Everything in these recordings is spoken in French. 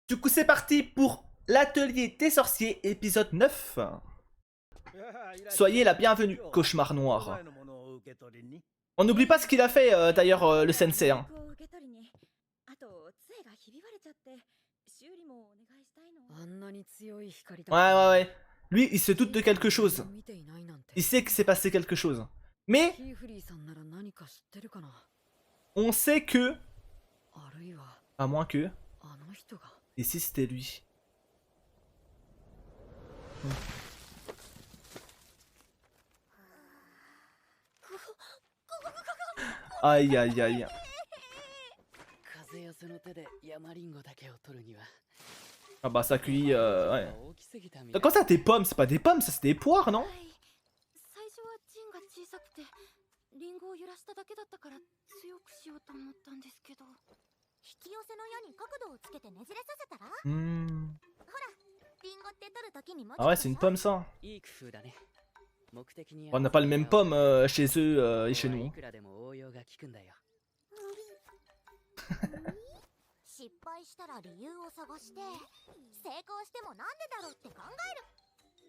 Du coup, c'est parti pour l'atelier des sorciers, épisode 9. Soyez la bienvenue, cauchemar noir. On n'oublie pas ce qu'il a fait, d'ailleurs, le sensei. Hein. Ouais. Lui, il se doute de quelque chose. Il sait que s'est passé quelque chose. Mais, on sait que... À moins que... Et si c'était lui? Aïe aïe aïe. Ah bah ça cuit, ouais. Quand ça des pommes, c'est pas des pommes, ça c'est des poires, non? Hmm. Ah ouais, c'est une pomme ça. On n'a pas le même pomme chez eux et chez nous. 失敗したら理由を探して成功してもなんでだろうって考える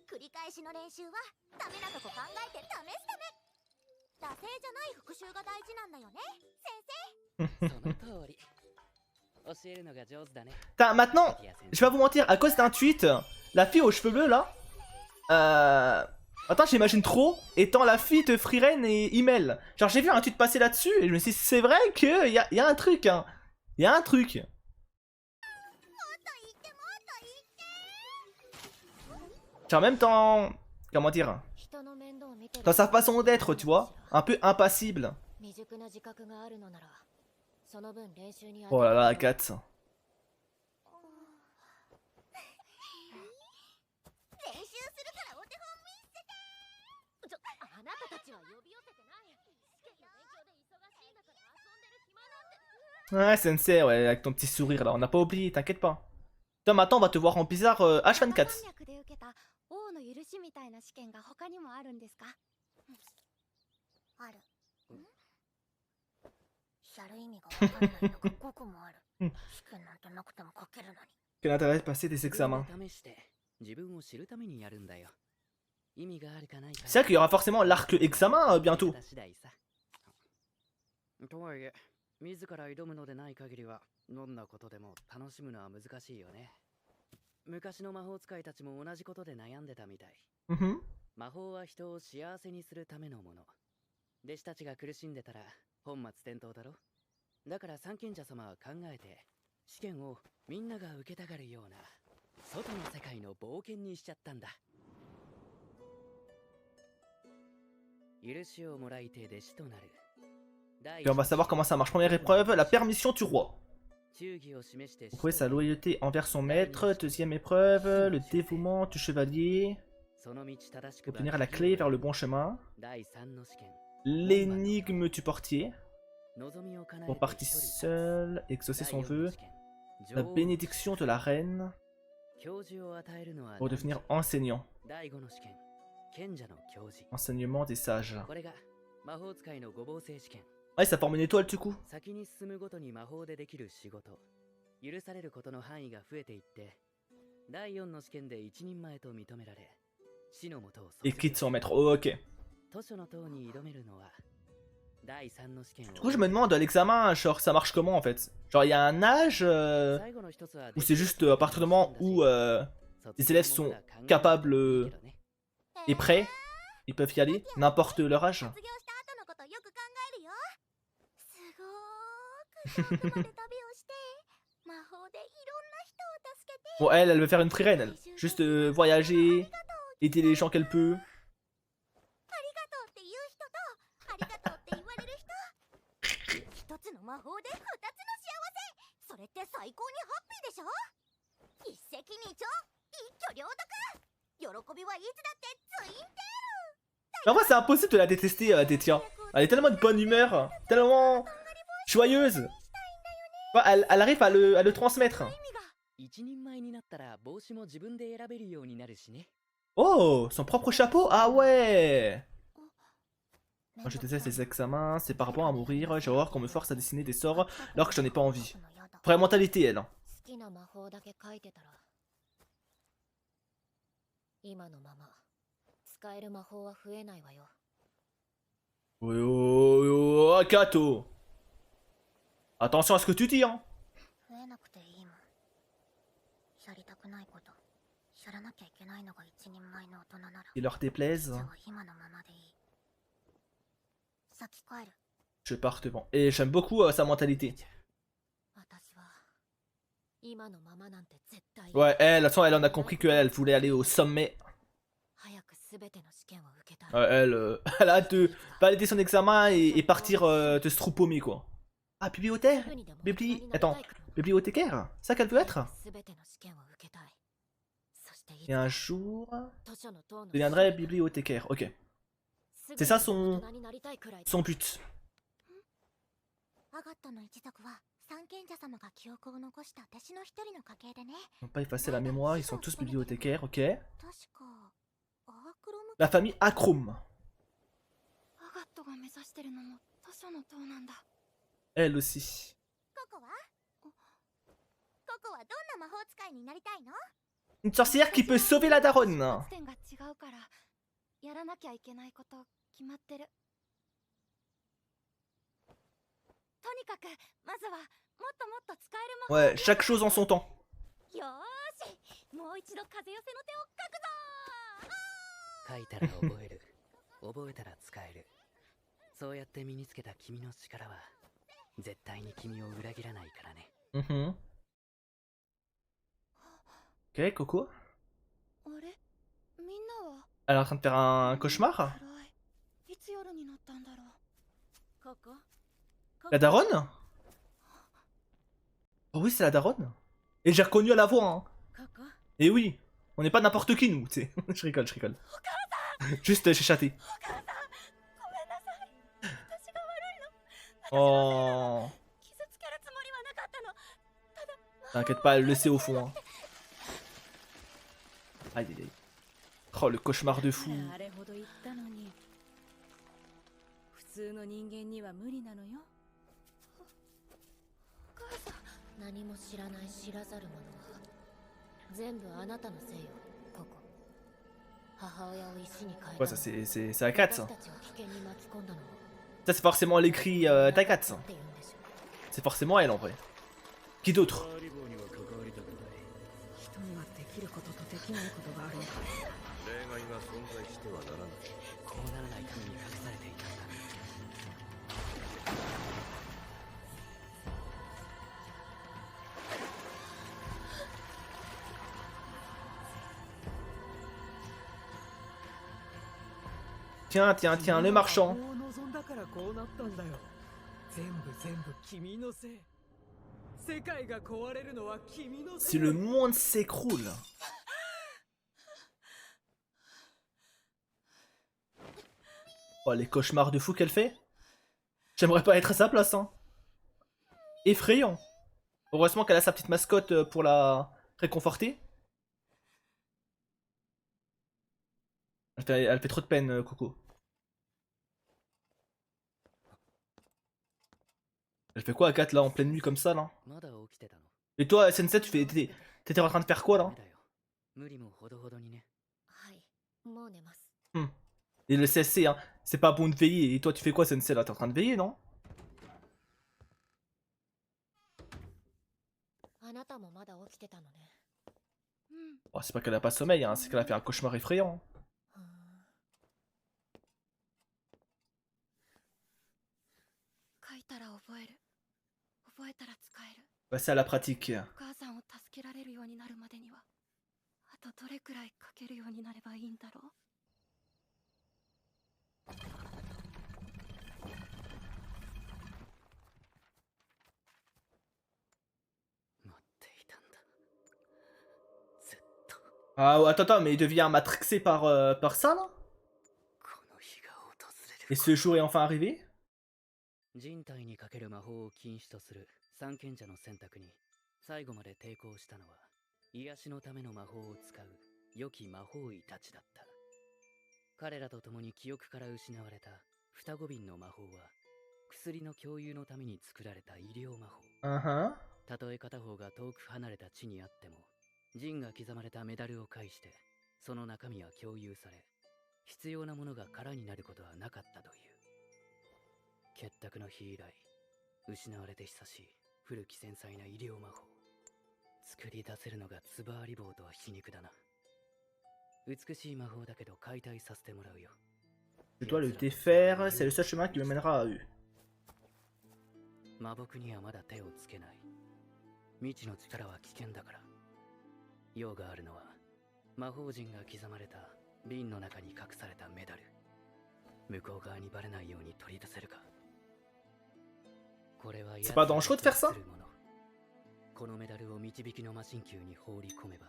繰り返しの練習はダメなとこ考えて試すため惰性じゃない復習が大事なんだよね先生 Maintenant, je vais pas vous mentir, à cause d'un tweet, la fille aux cheveux bleus là, attends, j'imagine trop étant la fille de Freeren et Email. Genre j'ai vu un tweet passer là-dessus et je me suis dit c'est vrai qu'il y a un truc, hein. Il y a un truc. Genre même dans... Comment dire? Dans sa façon d'être, tu vois. Un peu impassible. Oh là là, 4. Ouais, Sensei, ouais, avec ton petit sourire là, on n'a pas oublié, t'inquiète pas. Toi, maintenant, on va te voir en bizarre H24. やる意味がわからないのが5個もある試験なんてなくても書けるのに Quel intérêt de passer des examens? C'est vrai qu'il y aura forcément l'arc examen bientôt. とはいえ、自ら挑むのでない限りは、どんなことでも楽しむのは難しいよね。昔の魔法使いたちも同じことで悩んでたみたい。魔法は人を幸せにするためのもの。弟子たちが苦しんでたら本末転倒だろ。だから三賢者様は考えて、試験をみんなが受けたがるような外の世界の冒険にしちゃったんだ。許しをもらいて弟子となる。Et on va savoir comment ça marche. Première épreuve, la permission du roi. Prouver sa loyauté envers son maître. Deuxième épreuve, le dévouement du chevalier. Obtenir la clé vers le bon chemin. L'énigme du portier. Pour partir seul, exaucer son vœu. La bénédiction de la reine. Pour devenir enseignant. Enseignement des sages. Ouais, ça forme une étoile du coup. Et quitte son maître. Oh, ok. Du coup, je me demande, l'examen, genre, ça marche comment en fait? Genre, il y a un âge ou c'est juste à partir du moment où les élèves sont capables et prêts, ils peuvent y aller, n'importe leur âge. Bon, elle veut faire une Freeren, elle. Juste voyager, aider les gens qu'elle peut. En vrai, c'est impossible de la détester, Tétia. Elle est tellement de bonne humeur, tellement joyeuse. Ouais, elle arrive à le transmettre. Oh, son propre chapeau? Ah ouais. Moi je déteste les examens, c'est par rapport à mourir, j'ai horreur qu'on me force à dessiner des sorts alors que j'en ai pas envie. Vraie mentalité elle. きな魔法だけ書いてたら今のまま使える魔法は増えないわよ。Oh, oh, oh, Akato. Attention à ce que tu dis, hein. 増えなくていいもん。やりたくないことやらなきゃいけないのが一人前の大人なら。Il leur déplaise. 今のままでいい。先帰る。Je pars devant. Et j'aime beaucoup sa mentalité. Ouais, elle, de toute façon, elle en a compris qu'elle voulait aller au sommet. Elle, elle a hâte de valider son examen et partir de se troupomer, quoi. Ah, bibliothécaire? Attends, bibliothécaire? Ça qu'elle veut être? Et un jour... deviendrait bibliothécaire, ok. C'est ça son but. Ils n'ont pas effacé la mémoire, ils sont tous bibliothécaires, ok. La famille Akrum. Elle aussi. Une sorcière qui peut sauver la daronne. Ouais, chaque chose en son temps. Ok, Coco. Elle est en train de faire un cauchemar. La daronne? Oh oui, c'est la daronne. Et j'ai reconnu à la voix, hein. Et oui, on n'est pas n'importe qui, nous, tu sais. Je rigole, je rigole. Juste, j'ai chaté. Oh. T'inquiète pas, elle le sait au fond, hein. Aïe, aïe, aïe. Oh, le cauchemar de fou. Ouais, ça c'est Akat, ça. Ça c'est forcément l'écrit d'Akat, ça. C'est forcément elle en vrai. Qui d'autre? Tiens, tiens, tiens, le marchand. Si le monde s'écroule. Oh, les cauchemars de fou qu'elle fait. J'aimerais pas être à sa place, hein. Effrayant. Heureusement qu'elle a sa petite mascotte pour la réconforter. Elle fait trop de peine, Coco. Elle fait quoi, Agathe, là, en pleine nuit comme ça, là? Et toi, Sensei, t'étais en train de faire quoi, là? Et le CSC, hein, c'est pas bon de veiller. Et toi, tu fais quoi, Sensei, là? T'es en train de veiller, non? Oh, c'est pas qu'elle a pas sommeil, hein, c'est qu'elle a fait un cauchemar effrayant. Passer à la pratique. Ah, attends, mais il devient matrixé par ça, là? Et ce jour est enfin arrivé? 人体にかける魔法を禁止とする三賢者の選択に最後まで抵抗したのは癒しのための魔法を使う良き魔法医たちだった。彼らと共に記憶から失われた双子瓶の魔法は薬の共有のために作られた医療魔法。たとえ片方が遠く離れた地にあっても、陣が刻まれたメダルを介して、その中身は共有され、必要なものが空になることはなかったという。結託の日以来、失われて久しい古き繊細な医療魔法。作り出せるのがツバーリ棒とは皮肉だな。美しい魔法だけど解体させてもらうよ。Je dois le défaire, c'est le seul chemin qui me mènera à eux. 魔僕にはまだ手をつけない。未知の力は危険だから。用があるのは魔法陣が刻まれた瓶の中に隠されたメダル。向こう側にバレないように取り出せるか。これは C'est pas dangereux de faire ça? このメダルを導きの魔神球に放り込めば、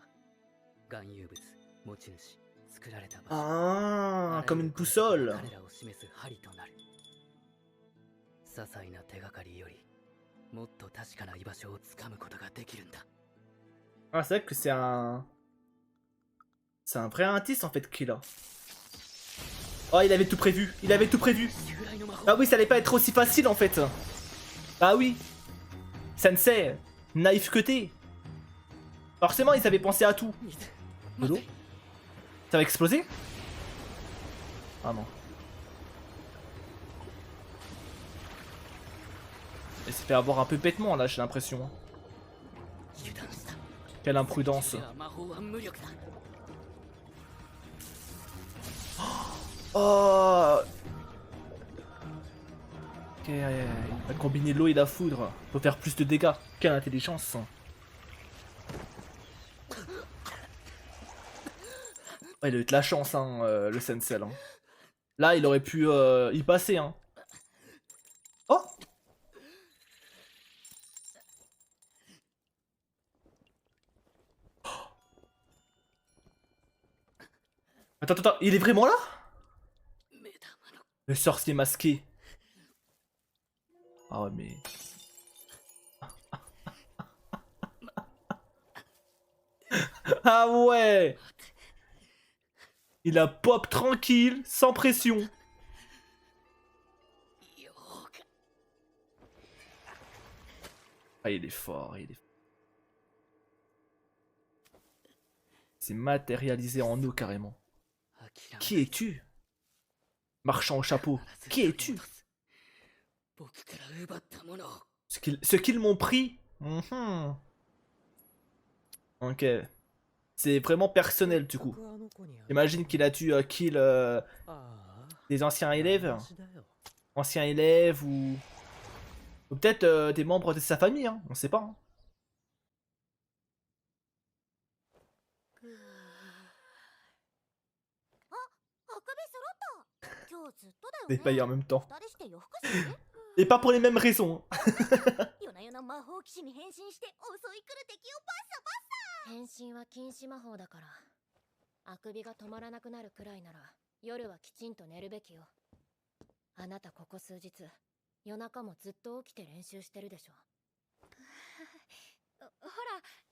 含有物、持ち主、作られた場所、Ah, comme une boussole. 彼らを示す針となる。些細な手がかりより、もっと確かな居場所をつかむことができるんだ。Ah, c'est vrai que c'est un... C'est un vrai indice en fait qu'il a. Oh, il avait tout prévu, il avait tout prévu. Ah oui, ça allait pas être aussi facile en fait. Ah oui. Sensei, naïf que t'es. Forcément, ils avaient pensé à tout. De l'eau? Ça va exploser? Ah non. Il s'est fait avoir un peu bêtement là, j'ai l'impression. Quelle imprudence. Oh. Ok, il va combiner l'eau et la foudre pour faire plus de dégâts. Quelle intelligence. Ouais, il a eu de la chance, hein, le Sensei. Hein. Là, il aurait pu y passer. Hein. Oh. Attends, attends, il est vraiment là? Le sorcier masqué. Ah ouais, mais... Ah ouais. Il a pop tranquille, sans pression. Ah, il est fort, il est fort. C'est matérialisé en eau carrément. Qui es-tu? Marchand au chapeau, qui es-tu? Ce qu'ils m'ont pris. Ok. C'est vraiment personnel du coup. Imagine qu'il a dû kill des anciens élèves. Anciens élèves ou peut-être des membres de sa famille, hein. On sait pas. Hein. Des payés en même temps. Et pas pour les mêmes raisons. 変身は禁止魔法だから、あくびが止まらなくなるくらいなら夜はきちんと寝るべきよ。あなたここ数日夜中もずっと起きて練習してるでしょ。ほら、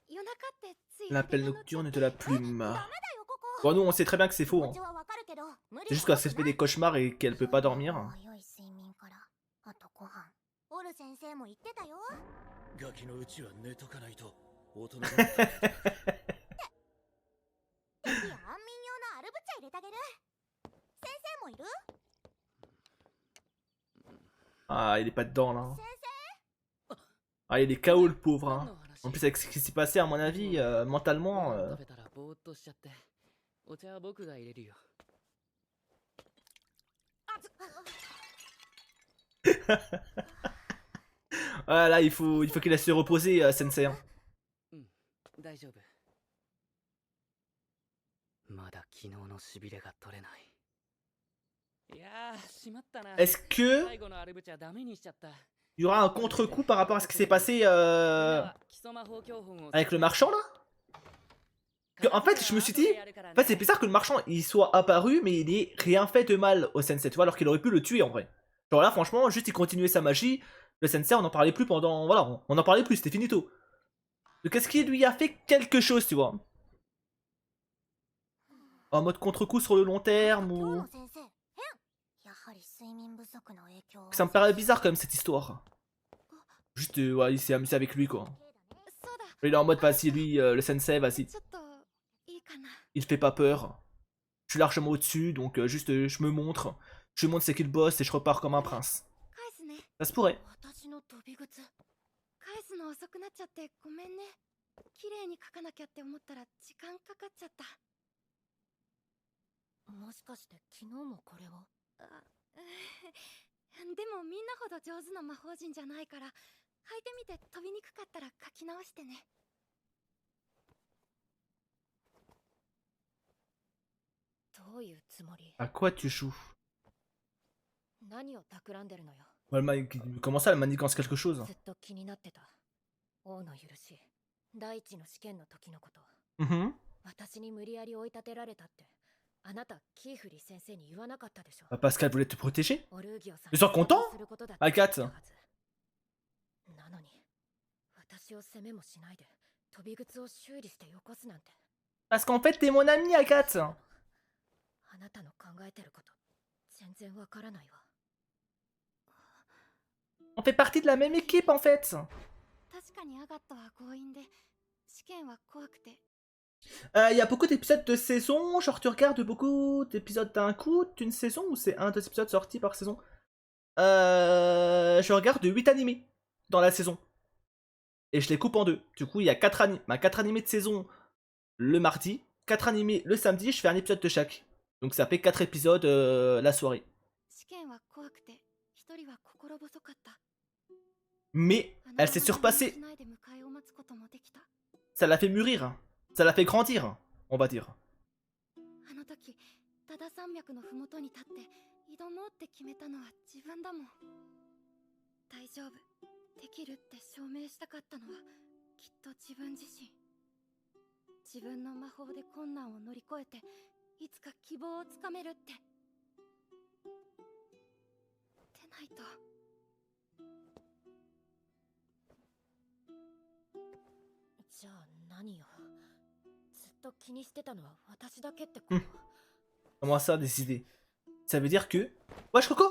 夜中ってつい L'appel nocturne de la plume. Bon, nous on sait très bien que c'est faux. Hein. C'est juste qu'elle s'est fait des cauchemars et qu'elle peut pas dormir. オル先生も言ってたよ。ガキのうちは寝とかないと大人だ。敵や安眠用のアルブチャ入れてあげる。先生もいる？ Ah, il est pas dedans là. Ah, il est KO le pauvre. Hein. En plus, avec ce qui s'est passé, à mon avis, mentalement. Ah là, il faut qu'il laisse se reposer, Sensei. Hein. Est-ce que il y aura un contre-coup par rapport à ce qui s'est passé avec le marchand là? En fait, je me suis dit, en fait, c'est bizarre que le marchand il soit apparu, mais il ait rien fait de mal au Sensei, tu vois, alors qu'il aurait pu le tuer en vrai. Genre là, franchement, juste il continuait sa magie. Le Sensei, on n'en parlait plus pendant. Voilà, on n'en parlait plus, c'était finito. Donc, est-ce qu'il lui a fait quelque chose, tu vois? En mode contre-coup sur le long terme ou. Ça me paraît bizarre quand même cette histoire. Juste, ouais, il s'est amusé avec lui quoi. Il est en mode, vas-y, lui, le sensei, vas-y. Il fait pas peur. Je suis largement au-dessus, donc juste, je me montre. Je lui montre c'est qui le boss et je repars comme un prince. Ça se pourrait. 綺麗に書かなきゃって思ったら時間かかっちゃった。もしかして昨日もこれを？でもみんなほど上手な魔法陣じゃないから、履いてみて飛びにくかったら書き直してね。どういうつもり？ À quoi tu joues? 何を企んでるのよ。Comment ça, elle manigance quelque chose? ずっと気になってた。王の許し。第一の試験の時のこと。私に無理やり追い立てられたって、あなたキーフリー先生に言わなかったでしょ。Parce qu'elle voulait te protéger? Tu sois content? Agathe? なのに、私を責めもしないで飛び靴を修理してよこすなんて。Parce qu'en fait, t'es mon ami, Agathe. あなたの考えてること、全然わからないわ。On fait partie de la même équipe, en fait. 確かにアガットは強引で、試験は怖くて。Il y a beaucoup d'épisodes de saison, genre tu regardes beaucoup d'épisodes d'un coup d'une saison ou c'est un, deux épisodes sortis par saison? Je regarde 8 animés dans la saison. Et je les coupe en deux. Du coup, il y a 4 animés de saison le mardi, 4 animés le samedi, je fais un épisode de chaque. Donc ça fait 4 épisodes la soirée. Mais elle s'est surpassée. Ça l'a fait mûrir. Ça l'a fait grandir, on va dire. Comment ça, décider? Ça veut dire que... Wesh, Coco?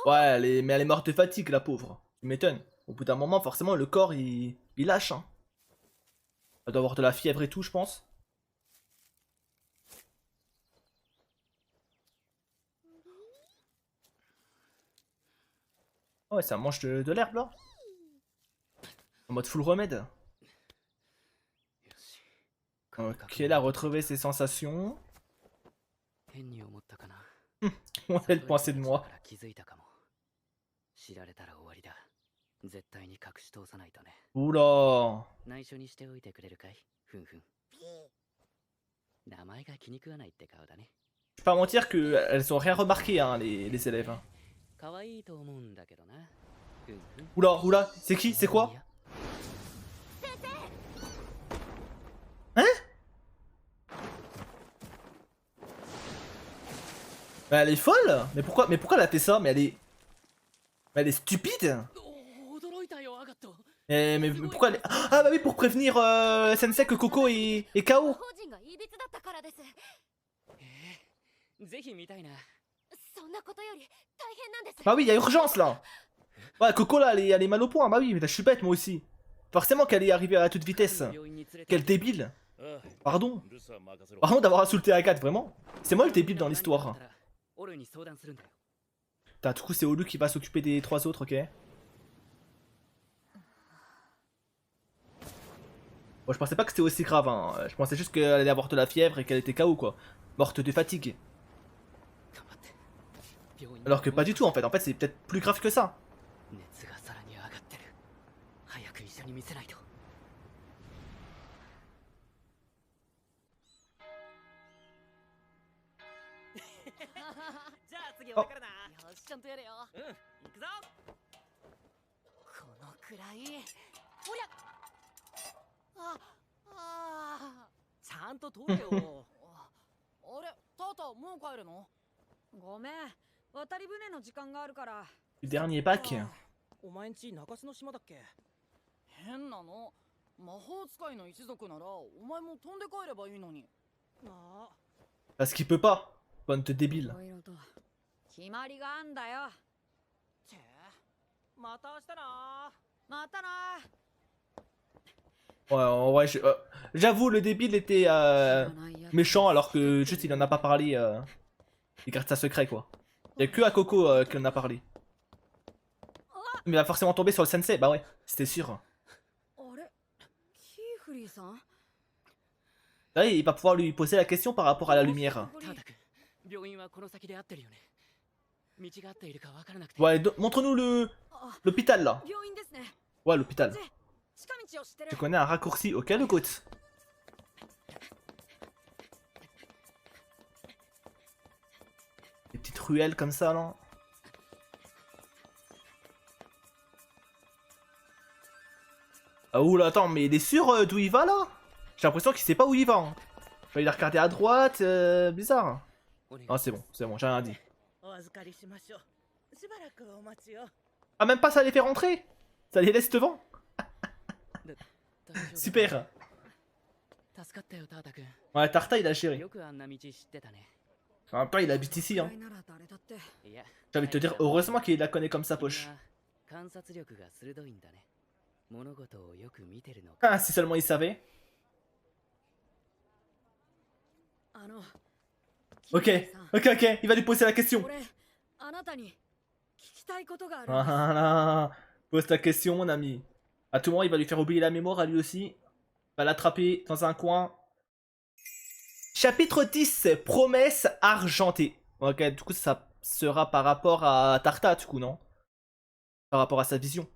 Ouais, mais elle est morte de fatigue, la pauvre. Tu m'étonnes. Au bout d'un moment, forcément, le corps, il lâche. Hein. Elle doit avoir de la fièvre et tout, je pense. Oh, ouais, ça mange de l'herbe, là. En mode full remède. Ok, elle a retrouvé ses sensations. On a le pensée de moi. Oula. Je vais pas mentir qu'elles ont rien remarqué, hein, les élèves. Hein. Oula, oula, c'est qui? C'est quoi? Hein? Elle est folle? Mais pourquoi elle a fait ça? Mais elle est stupide? Mais pourquoi elle est... Ah bah oui, pour prévenir Sensei que Coco est KO. Bah oui, il y a urgence là. Ouais, Coco là, elle est mal au point. Bah oui, mais je suis bête moi aussi. Forcément qu'elle est arrivée à toute vitesse. Quel débile. Pardon. Pardon d'avoir insulté Agathe, vraiment. C'est moi le débile dans l'histoire. Du coup, c'est Olu qui va s'occuper des 3 autres, ok. Bon, je pensais pas que c'était aussi grave, hein. Je pensais juste qu'elle allait avoir de la fièvre et qu'elle était KO, quoi. Morte de fatigue. Alors que pas du tout, en fait. En fait, c'est peut-être plus grave que ça. Oh. Le dernier pack. Parce qu'il peut pas. Bonne de débile. Ouais, en vrai, j'avoue, le débile était méchant alors que juste il en a pas parlé. Il garde ça secret quoi. Il y a que à Coco qu'il en a parlé. Mais il va forcément tomber sur le sensei, bah ouais, c'était sûr. Là, il va pouvoir lui poser la question par rapport à la lumière. Ouais, montre-nous l'hôpital là. Ouais, l'hôpital. Tu connais un raccourci auquel le côte? Des petites ruelles comme ça là. Ah oula, attends, mais il est sûr d'où il va là? J'ai l'impression qu'il sait pas où il va. Hein. Genre, il a regardé à droite, bizarre. Ah c'est bon, j'ai rien dit. Ah même pas ça les fait rentrer. Ça les laisse devant. Super. Ouais, Tarta il a géré. En même temps il habite ici hein. J'ai envie de te dire, heureusement qu'il la connaît comme sa poche. Ah si seulement il savait. Ok, il va lui poser la question. Voilà. Pose ta question mon ami. À tout moment il va lui faire oublier la mémoire à lui aussi. Il va l'attraper dans un coin. Chapitre 10, promesse argentée. Ok, du coup ça sera par rapport à Tarta du coup non? Par rapport à sa vision.